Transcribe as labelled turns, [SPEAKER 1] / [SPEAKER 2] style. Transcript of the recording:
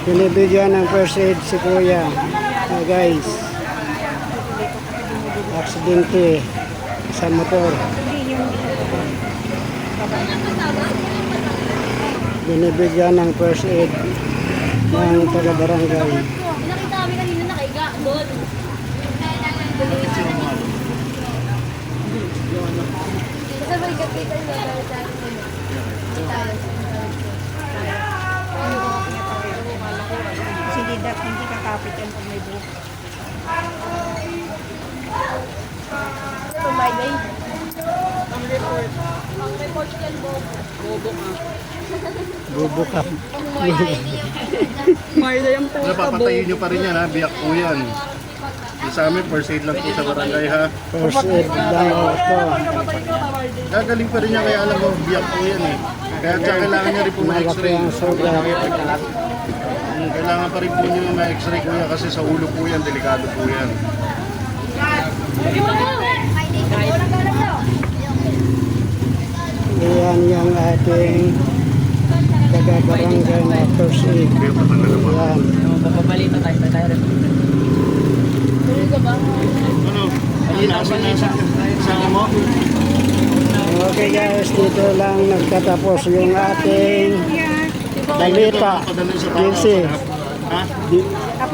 [SPEAKER 1] Binibigyan ng first aid si Kuya. Guys, aksidente sa motor. Binibigyan ng first aid ng taga-barangay.
[SPEAKER 2] Nakita kami kanina nakaiga doon. Sabay kapita niya sa
[SPEAKER 3] Kasi hindi kakapit yan pag may buhok.
[SPEAKER 2] Ito my day. Ang report. Ang report yan, Bobo. Bobo ka.
[SPEAKER 1] Bubo ka.
[SPEAKER 2] Ang my day.
[SPEAKER 3] Marda yung po.
[SPEAKER 4] Napapatayin nyo pa rin yan ha, biyak po yan. Sa amin, first aid lang po sa barangay ha.
[SPEAKER 1] First aid lang ito.
[SPEAKER 4] Gagaling pa rin yan, kaya alam mo, biyak po yan eh. Kaya kailangan nyo rin po
[SPEAKER 1] Malaki
[SPEAKER 4] ma-x-ray.
[SPEAKER 1] ang sugat.
[SPEAKER 4] Kailangan pa rin po nyo ma-x-ray kuya kasi sa ulo po yan, delikado po yan.
[SPEAKER 1] Ayan yung ating taga-barangay na first aid. Ayan.
[SPEAKER 5] Papabalita tayo rin.
[SPEAKER 2] Tuloy ka ba?
[SPEAKER 4] Ano? Saan mo?
[SPEAKER 1] Okay guys, dito lang nagtatapos yung ating balita.
[SPEAKER 4] Padala sa tao.
[SPEAKER 1] Kasi
[SPEAKER 4] Ha?